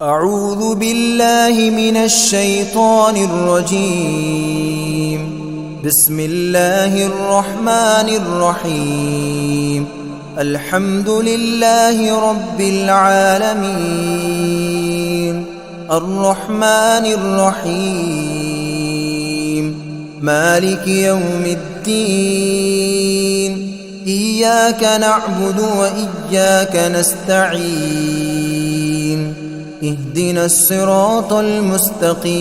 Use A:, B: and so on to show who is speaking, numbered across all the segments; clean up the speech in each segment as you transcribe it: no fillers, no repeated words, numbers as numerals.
A: أعوذ بالله من الشيطان الرجيم. بسم الله الرحمن الرحيم. الحمد لله رب العالمين، الرحمن الرحيم، مالك يوم الدين. إياك نعبد وإياك نستعين. اهدنا الصراط المستقيم،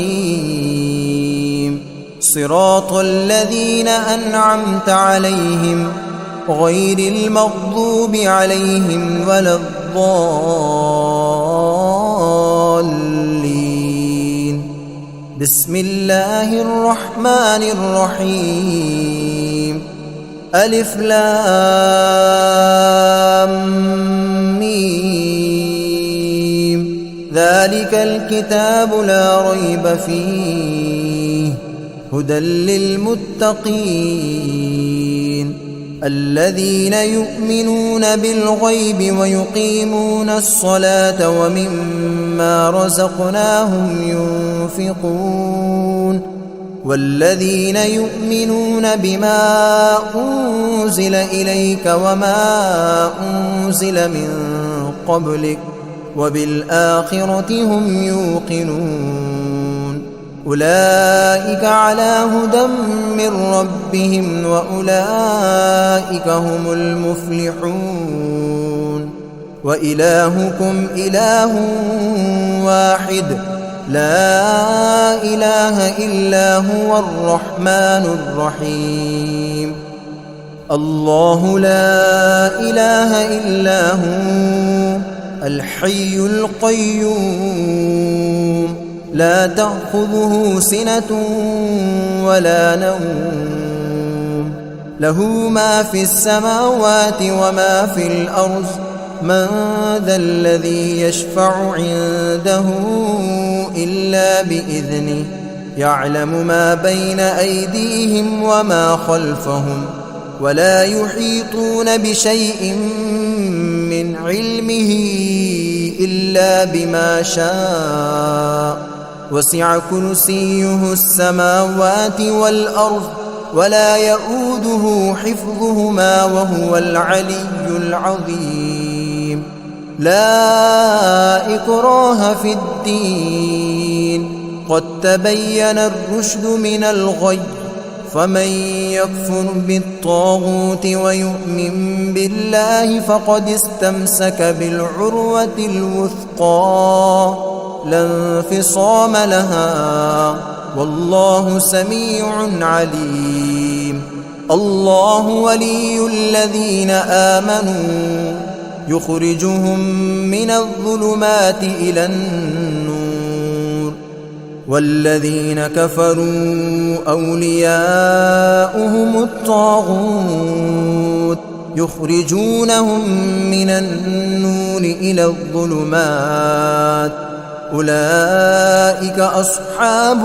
A: صراط الذين أنعمت عليهم غير المغضوب عليهم ولا الضالين. بسم الله الرحمن الرحيم. ألف لام ميم. ذلك الكتاب لا ريب فيه هدى للمتقين الذين يؤمنون بالغيب ويقيمون الصلاة ومما رزقناهم ينفقون والذين يؤمنون بما أنزل إليك وما أنزل من قبلك وبالآخرة هم يوقنون. أولئك على هدى من ربهم وأولئك هم المفلحون. وإلهكم إله واحد لا إله إلا هو الرحمن الرحيم. الله لا إله إلا هو الحي القيوم، لا تأخذه سنة ولا نوم، له ما في السماوات وما في الأرض. من ذا الذي يشفع عنده إلا بإذنه، يعلم ما بين أيديهم وما خلفهم، ولا يحيطون بشيء من علمه إلا بما شاء. وسع كرسيه السماوات والأرض ولا يؤوده حفظهما وهو العلي العظيم. لا إكراه في الدين، قد تبين الرشد من الغي. فمن يكفر بالطاغوت ويؤمن بالله فقد استمسك بالعروة الوثقى لا انفصام لها، والله سميع عليم. الله ولي الذين آمنوا يخرجهم من الظلمات إلى النور، والذين كفروا أولياؤهم الطاغوت يخرجونهم من النور إلى الظلمات. أولئك أصحاب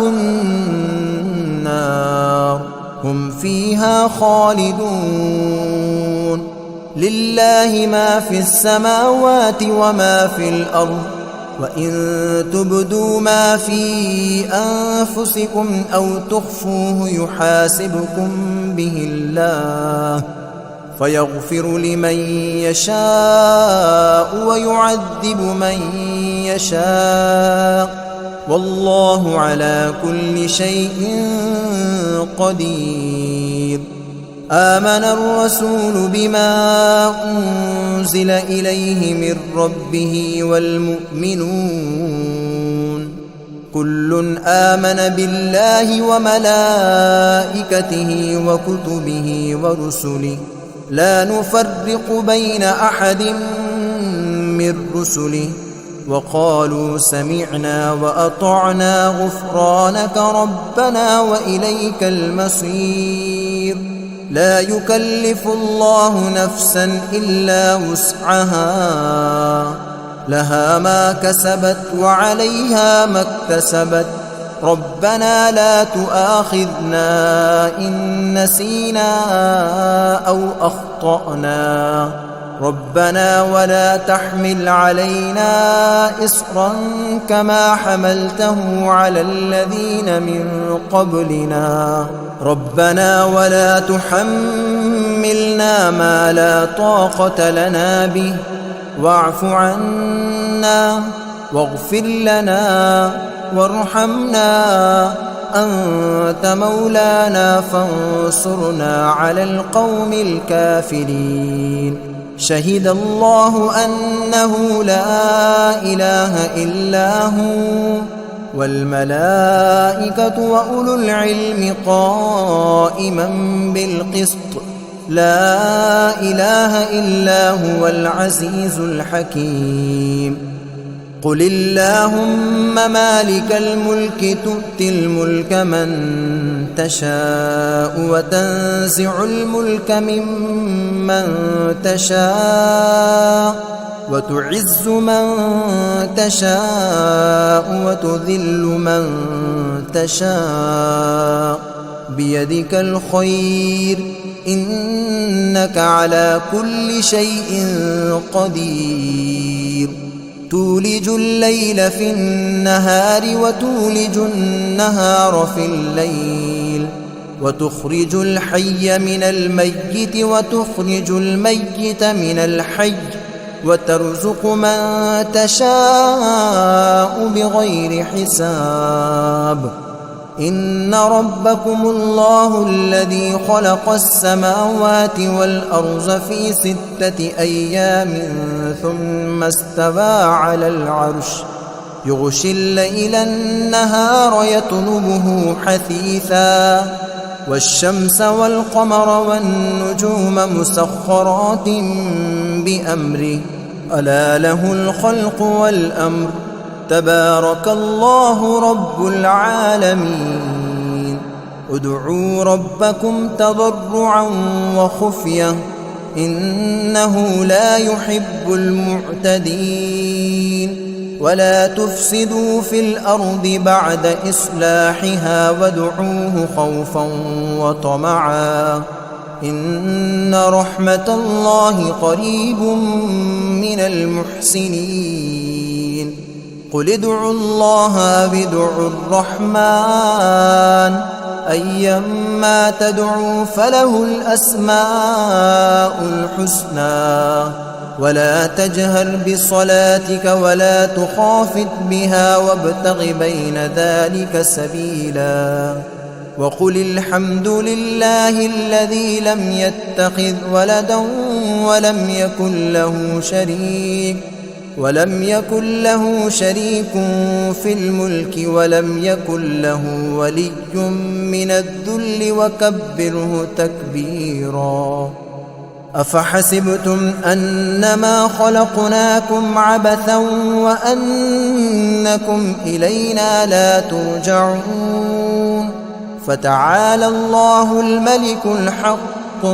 A: النار هم فيها خالدون. لله ما في السماوات وما في الأرض، وإن تبدوا ما في أنفسكم أو تخفوه يحاسبكم به الله، فيغفر لمن يشاء ويعذب من يشاء، والله على كل شيء قدير. آمن الرسول بما أنزل إليه من ربه والمؤمنون كل آمن بالله وملائكته وكتبه ورسله لا نفرق بين أحد من رسله، وقالوا سمعنا وأطعنا غفرانك ربنا وإليك المصير. لا يكلف الله نفسا إلا وسعها، لها ما كسبت وعليها ما اكتسبت. ربنا لا تؤاخذنا إن نسينا أو أخطأنا، ربنا ولا تحمل علينا إصرا كما حملته على الذين من قبلنا ربنا ولا تحملنا ما لا طاقة لنا به واعف عنا واغفر لنا وارحمنا أنت مولانا فانصرنا على القوم الكافرين شهد الله أنه لا إله إلا هو والملائكة وأولو العلم قائما بالقسط لا إله إلا هو العزيز الحكيم قل اللهم مالك الملك تؤتي الملك من تشاء وتنزع الملك ممن تشاء وتعز من تشاء وتذل من تشاء بيدك الخير إنك على كل شيء قدير تولج الليل في النهار وتولج النهار في الليل وتخرج الحي من الميت وتخرج الميت من الحي وترزق من تشاء بغير حساب إن ربكم الله الذي خلق السماوات والأرض في 6 أيام ثم استوى على العرش يغشي الليل النهار يطلبه حثيثا والشمس والقمر والنجوم مسخرات بأمره ألا له الخلق والأمر تبارك الله رب العالمين ادعوا ربكم تضرعا وخفية إنه لا يحب المعتدين ولا تفسدوا في الأرض بعد إصلاحها وادعوه خوفا وطمعا إن رحمة الله قريب من المحسنين قل ادعوا الله أو ادعوا الرحمن أيما تدعوا فله الأسماء الحسنى ولا تجهر بصلاتك ولا تخافت بها وابتغ بين ذلك سبيلا وقل الحمد لله الذي لم يتخذ ولدا ولم يكن له شريك في الملك ولم يكن له ولي من الذل وكبره تكبيرا أفحسبتم أنما خلقناكم عبثا وأنكم إلينا لا ترجعون فتعالى الله الملك الحق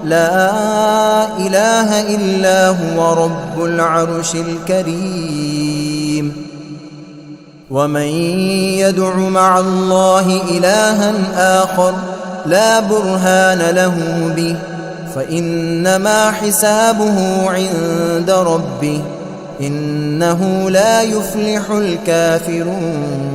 A: لا إله إلا هو رب العرش الكريم ومن يدع مع الله إلها آخر لا برهان له به فإنما حسابه عند ربه إنه لا يفلح الكافرون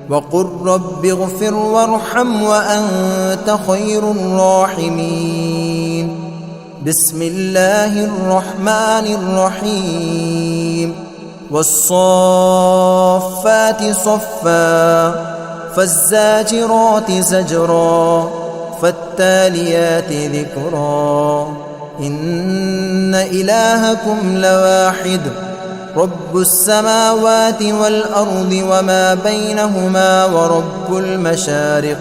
A: وقل رب اغفر وارحم وأنت خير الراحمين بسم الله الرحمن الرحيم والصافات صفا فالزاجرات زجرا فالتاليات ذكرا إن إلهكم لواحد رب السماوات والأرض وما بينهما ورب المشارق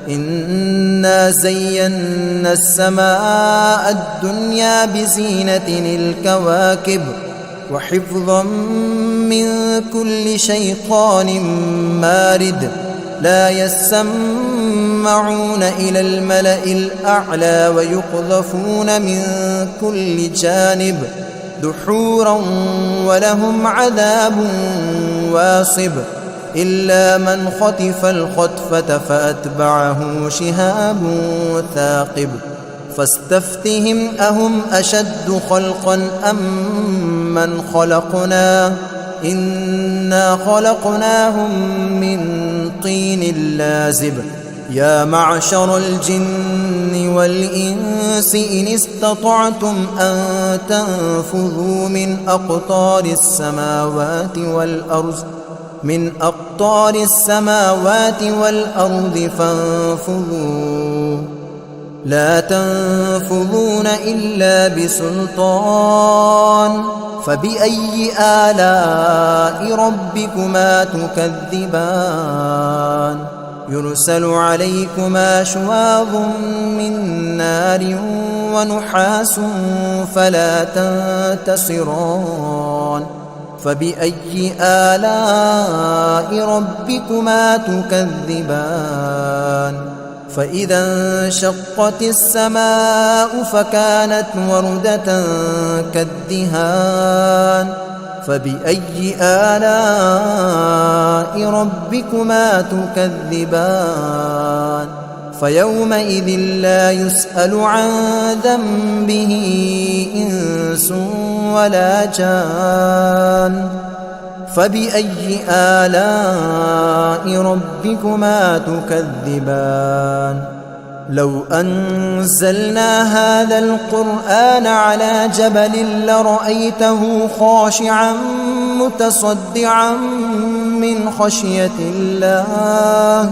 A: إنا زينا السماء الدنيا بزينة الكواكب وحفظا من كل شيطان مارد لا يسمعون إلى الملأ الأعلى ويقذفون من كل جانب دحورا ولهم عذاب واصب إلا من خطف الخطفة فأتبعه شهاب ثاقب فاستفتهم أهم أشد خلقا أم من خلقنا إنا خلقناهم من طين لازب يا معشر الجن والإنس إن استطعتم أن تنفذوا من أقطار السماوات والأرض فانفذوا لا تنفذون إلا بسلطان فبأي آلاء ربكما تكذبان يرسل عليكما شواظ من نار ونحاس فلا تنتصران فبأي آلاء ربكما تكذبان فإذا انشقت السماء فكانت وردة كالدهان فبأي آلاء ربكما تكذبان فيومئذ لا يسأل عن ذنبه إنس ولا جان فبأي آلاء ربكما تكذبان لو أنزلنا هذا القرآن على جبل لرأيته خاشعا متصدعا من خشية الله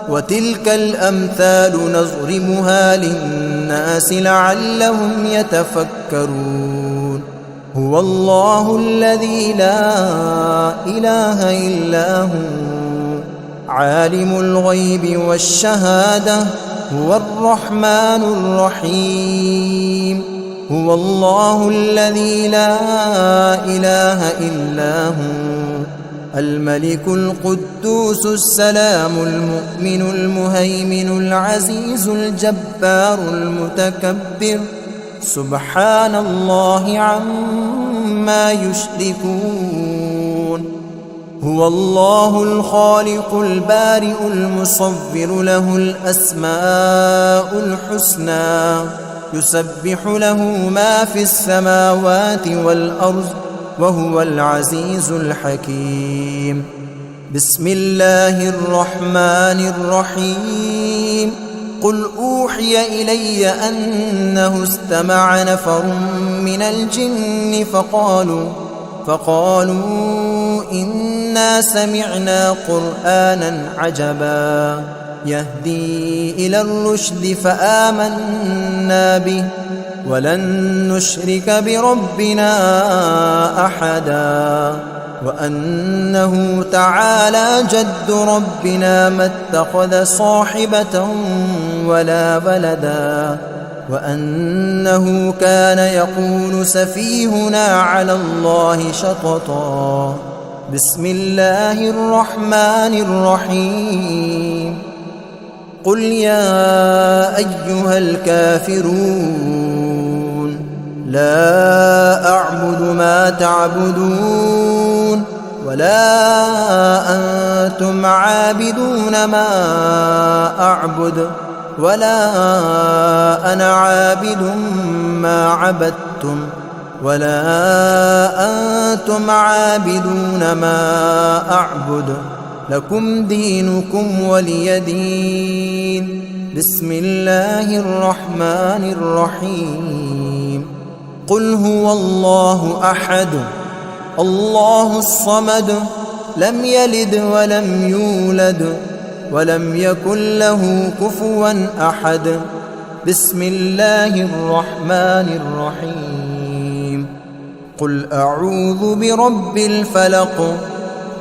A: وتلك الأمثال نضربها للناس لعلهم يتفكرون هو الله الذي لا إله إلا هو عالم الغيب والشهادة هو الرحمن الرحيم هو الله الذي لا إله إلا هو الملك القدوس السلام المؤمن المهيمن العزيز الجبار المتكبر سبحان الله عما يشركون هو الله الخالق البارئ المصور له الأسماء الحسنى يسبح له ما في السماوات والأرض وهو العزيز الحكيم بسم الله الرحمن الرحيم قل أوحي إلي أنه استمع نفر من الجن فقالوا إنا سمعنا قرآنا عجبا يهدي إلى الرشد فآمنا به ولن نشرك بربنا أحدا وأنه تعالى جد ربنا ما اتخذ صاحبة ولا ولدا وأنه كان يقول سفيهنا على الله شططا بسم الله الرحمن الرحيم قل يا أيها الكافرون لا أعبد ما تعبدون ولا أنتم عابدون ما أعبد ولا أنا عابد ما عبدتم ولا أنتم عابدون ما أعبد لكم دينكم ولي دين بسم الله الرحمن الرحيم قل هو الله أحد الله الصمد لم يلد ولم يولد ولم يكن له كفوا أحد بسم الله الرحمن الرحيم قل أعوذ برب الفلق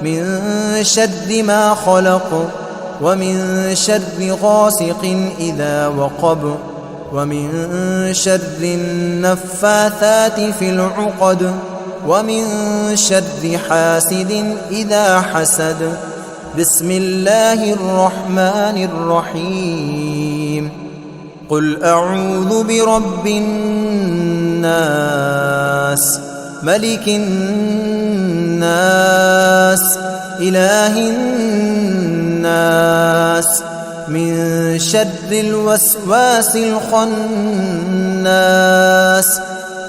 A: من شر ما خلق ومن شر غاسق إذا وقب ومن شر النفاثات في العقد ومن شر حاسد إذا حسد بسم الله الرحمن الرحيم قل أعوذ برب الناس ملك الناس إله الناس من شر الوسواس الخناس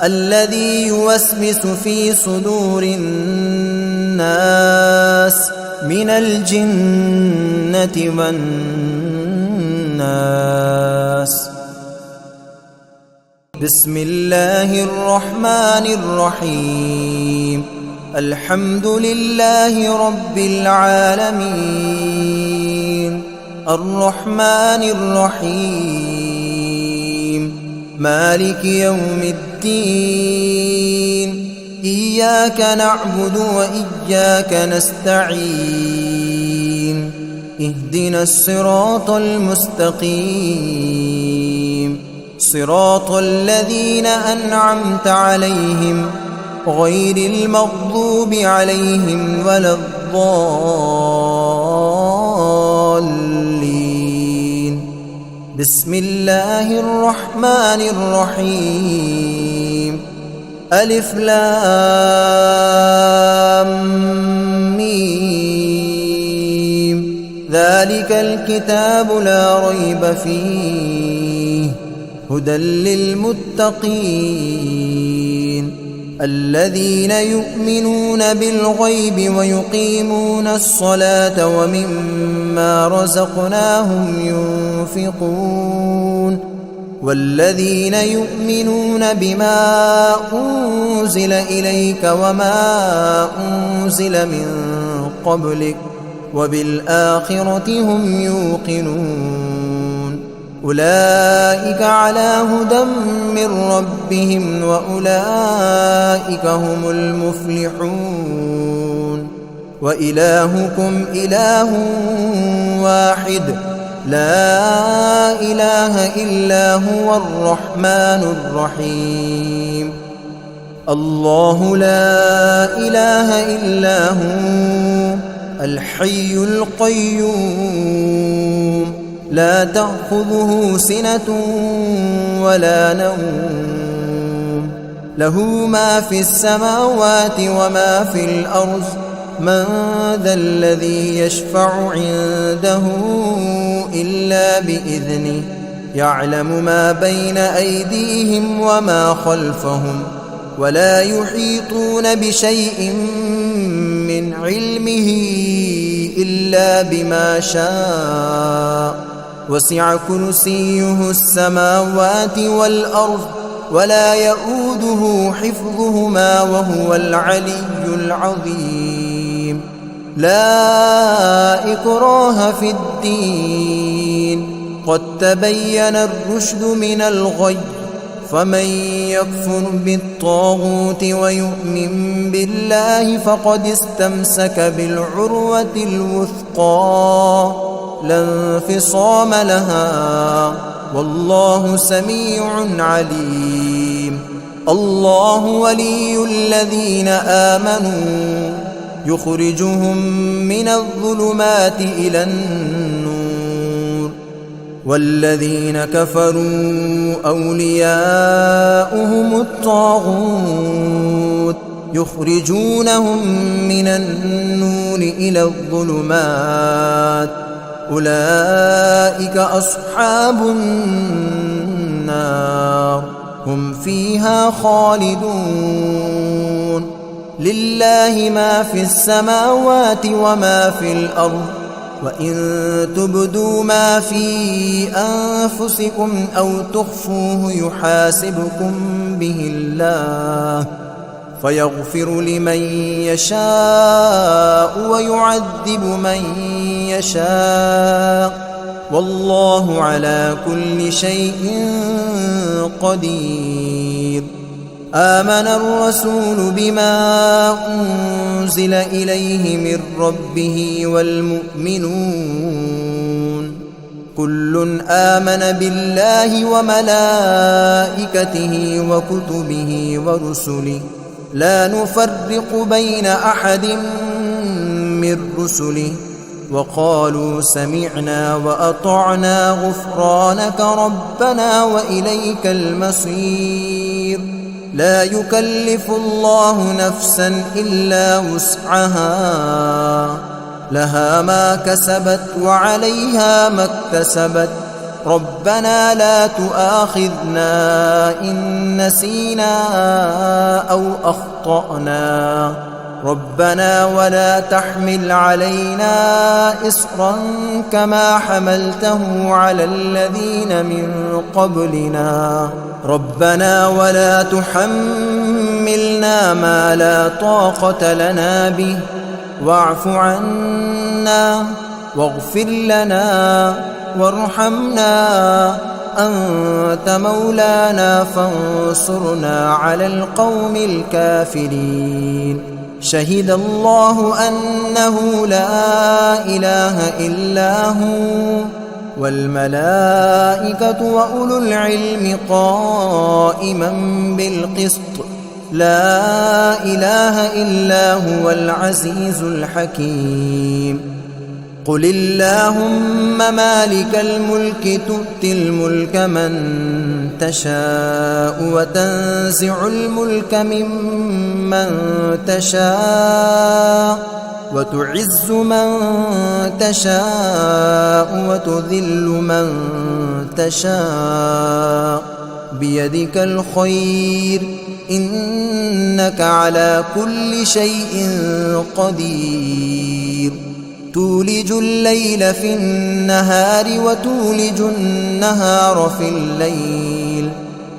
A: الذي يوسوس في صدور الناس من الجنة والناس. بسم الله الرحمن الرحيم. الحمد لله رب العالمين الرحمن الرحيم مالك يوم الدين إياك نعبد وإياك نستعين اهدنا الصراط المستقيم صراط الذين أنعمت عليهم غير المغضوب عليهم ولا الضالين. بسم الله الرحمن الرحيم. ألف لام ميم ذلك الكتاب لا ريب فيه هدى للمتقين الذين يؤمنون بالغيب ويقيمون الصلاة ومما رزقناهم ينفقون والذين يؤمنون بما أنزل إليك وما أنزل من قبلك وبالآخرة هم يوقنون أولئك على هدى من ربهم وأولئك هم المفلحون. وإلهكم إله واحد لا إله إلا هو الرحمن الرحيم. الله لا إله إلا هو الحي القيوم لا تأخذه سنة ولا نوم له ما في السماوات وما في الأرض من ذا الذي يشفع عنده إلا بإذنه يعلم ما بين أيديهم وما خلفهم ولا يحيطون بشيء من علمه إلا بما شاء وسع كرسيه السماوات والأرض ولا يؤوده حفظهما وهو العلي العظيم. لا إكراه في الدين قد تبين الرشد من الغي فمن يكفر بالطاغوت ويؤمن بالله فقد استمسك بالعروة الوثقى لا انفصام لها والله سميع عليم. الله ولي الذين آمنوا يخرجهم من الظلمات إلى النور والذين كفروا أولياؤهم الطاغوت يخرجونهم من النور إلى الظلمات أولئك أصحاب النار هم فيها خالدون. لله ما في السماوات وما في الأرض وإن تبدوا ما في أنفسكم أو تخفوه يحاسبكم به الله فيغفر لمن يشاء ويعذب من يشاء والله على كل شيء قدير. آمن الرسول بما أنزل إليه من ربه والمؤمنون كل آمن بالله وملائكته وكتبه ورسله لا نفرق بين أحد من رسله وقالوا سمعنا وأطعنا غفرانك ربنا وإليك المصير. لا يكلف الله نفسا إلا وسعها لها ما كسبت وعليها ما اكتسبت ربنا لا تؤاخذنا إن نسينا أو أخطأنا ربنا ولا تحمل علينا إصرا كما حملته على الذين من قبلنا ربنا ولا تحملنا ما لا طاقة لنا به واعف عنا واغفر لنا وارحمنا أنت مولانا فانصرنا على القوم الكافرين شهد الله أنه لا إله إلا هو والملائكة وأولو العلم قائما بالقسط لا إله إلا هو العزيز الحكيم قل اللهم مالك الملك تؤتي الملك من تشاء وتنزع الملك ممن تشاء وتعز من تشاء وتذل من تشاء بيدك الخير إنك على كل شيء قدير تولج الليل في النهار وتولج النهار في الليل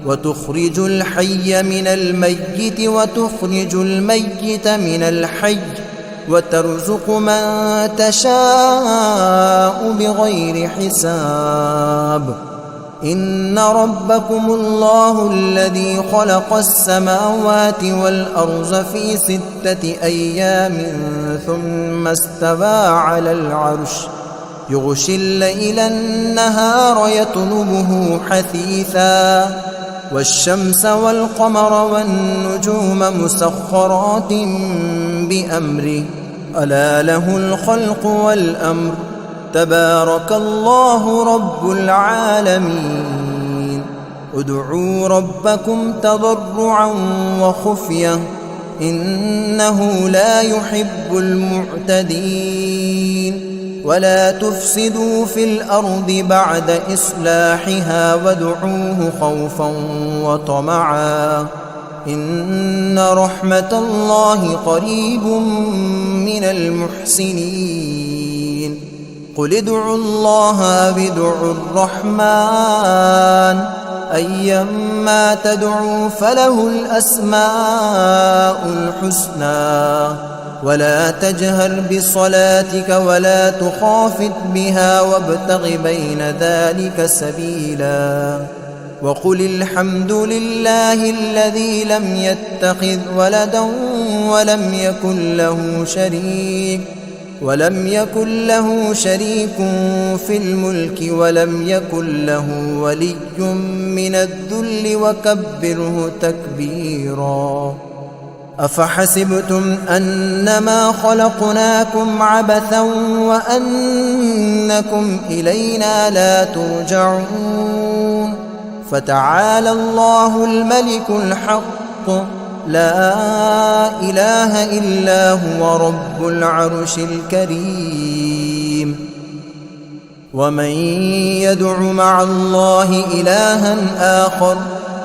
A: وتخرج الحي من الميت وتخرج الميت من الحي وترزق من تشاء بغير حساب إن ربكم الله الذي خلق السماوات والأرض في 6 أيام ثم استوى على العرش يغشي الليل النهار يطلبه حثيثا والشمس والقمر والنجوم مسخرات بأمره ألا له الخلق والأمر تبارك الله رب العالمين ادعوا ربكم تضرعا وخفية إنه لا يحب المعتدين ولا تفسدوا في الأرض بعد إصلاحها وادعوه خوفا وطمعا إن رحمة الله قريب من المحسنين قل ادعوا الله أو ادعوا الرحمن أيما تدعوا فله الأسماء الحسنى ولا تجهر بصلاتك ولا تخافت بها وابتغ بين ذلك سبيلا وقل الحمد لله الذي لم يتخذ ولدا ولم يكن له شريك في الملك ولم يكن له ولي من الذل وكبره تكبيرا أفحسبتم أنما خلقناكم عبثا وأنكم إلينا لا ترجعون فتعالى الله الملك الحق لا إله إلا هو رب العرش الكريم ومن يدع مع الله إلها آخر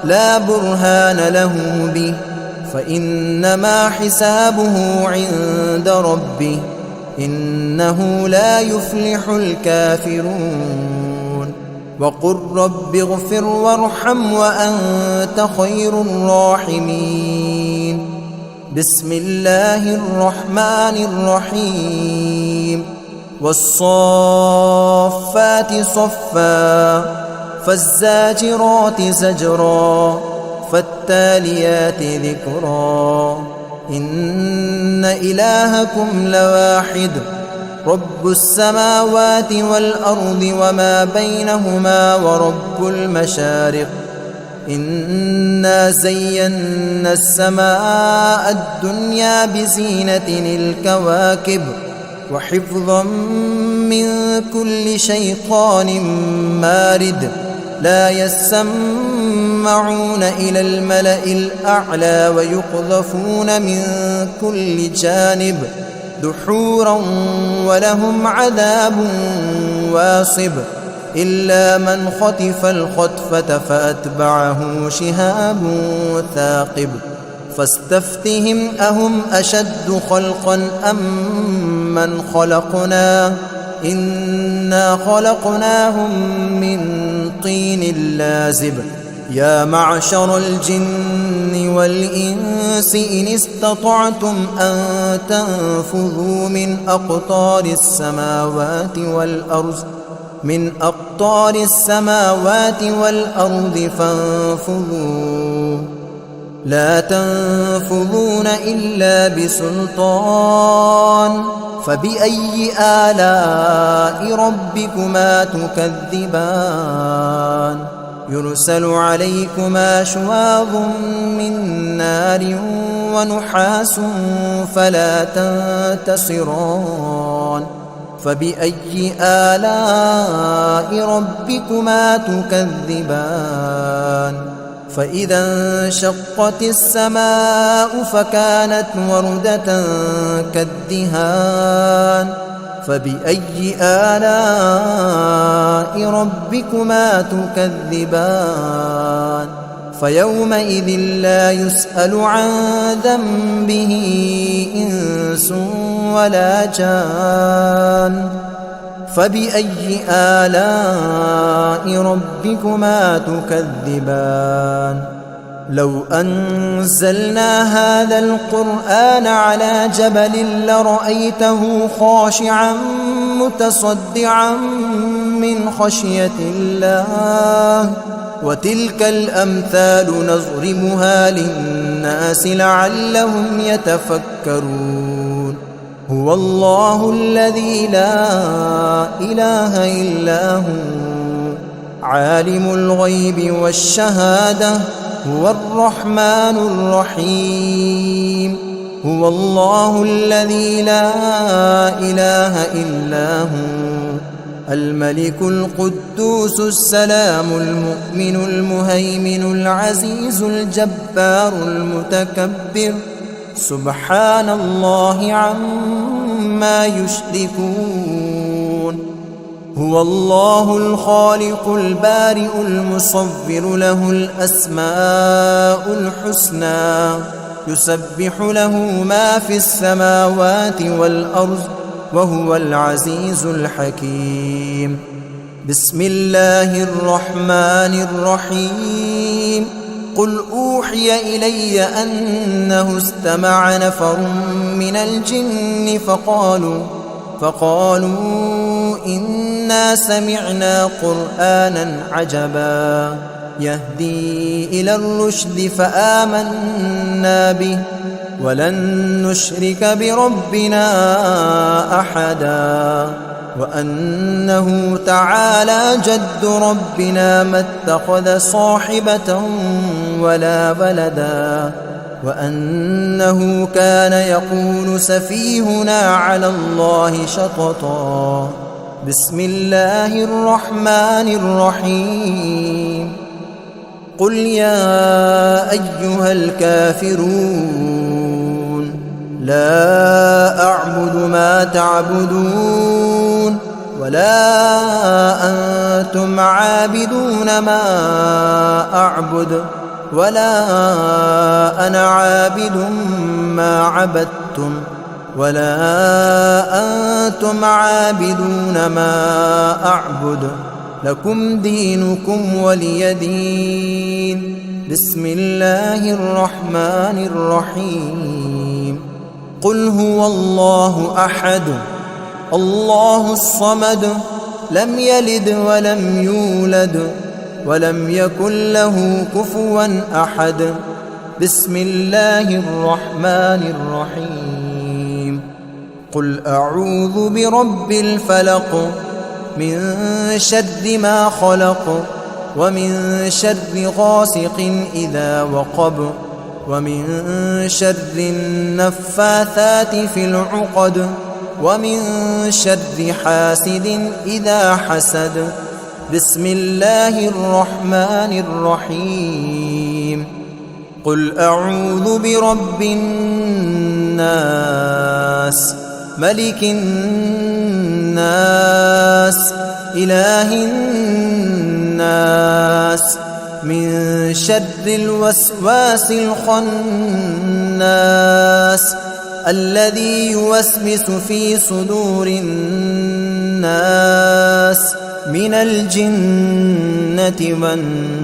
A: لا برهان له به فإنما حسابه عند ربه إنه لا يفلح الكافرون وقل رب اغفر وارحم وأنت خير الراحمين بسم الله الرحمن الرحيم والصافات صفا فالزاجرات زجرا فالتاليات ذكرا إن إلهكم لواحد رب السماوات والأرض وما بينهما ورب المشارق إنا زينا السماء الدنيا بزينة الكواكب وحفظا من كل شيطان مارد لا يسمعون إلى الملأ الأعلى ويقذفون من كل جانب دحورا ولهم عذاب واصب إلا من خطف الخطفة فأتبعه شهاب ثاقب فاستفتهم أهم أشد خلقا أم من خلقنا إنا خلقناهم من طين لازب يا معشر الجن والإنس إن استطعتم أن تنفذوا من أقطار السماوات والأرض فانفذوا لا تنفذون إلا بسلطان فبأي آلاء ربكما تكذبان يرسل عليكما شواظ من نار ونحاس فلا تنتصران فبأي آلاء ربكما تكذبان فإذا انشقت السماء فكانت وردة كالدهان فبأي آلاء ربكما تكذبان فيومئذ لا يسأل عن ذنبه إنس ولا جان فبأي آلاء ربكما تكذبان لو أنزلنا هذا القرآن على جبل لرأيته خاشعا متصدعا من خشية الله وتلك الأمثال نضربها للناس لعلهم يتفكرون هو الله الذي لا إله إلا هو عالم الغيب والشهادة هو الرحمن الرحيم هو الله الذي لا إله إلا هو الملك القدوس السلام المؤمن المهيمن العزيز الجبار المتكبر سبحان الله عما يشركون هو الله الخالق البارئ المصور له الأسماء الحسنى يسبح له ما في السماوات والأرض وهو العزيز الحكيم بسم الله الرحمن الرحيم قل أوحي إلي أنه استمع نفر من الجن فقالوا إنا سمعنا قرآنا عجبا يهدي إلى الرشد فآمنا به ولن نشرك بربنا أحدا وأنه تعالى جد ربنا ما اتخذ صاحبة ولا ولدا وأنه كان يقول سفيهنا على الله شططا بسم الله الرحمن الرحيم قل يا أيها الكافرون لا أعبد ما تعبدون ولا أنتم عابدون ما أعبد ولا أنا عابد ما عبدتم ولا أنتم عابدون ما أعبد لكم دينكم ولي دين بسم الله الرحمن الرحيم قل هو الله أحد الله الصمد لم يلد ولم يولد ولم يكن له كفوا أحد بسم الله الرحمن الرحيم قل أعوذ برب الفلق من شر ما خلق ومن شر غاسق إذا وقب ومن شر النفاثات في العقد ومن شر حاسد إذا حسد بسم الله الرحمن الرحيم قل أعوذ برب الناس ملك الناس إله الناس من شر الوسواس الخناس الذي يوسوس في صدور الناس من الجنة والناس.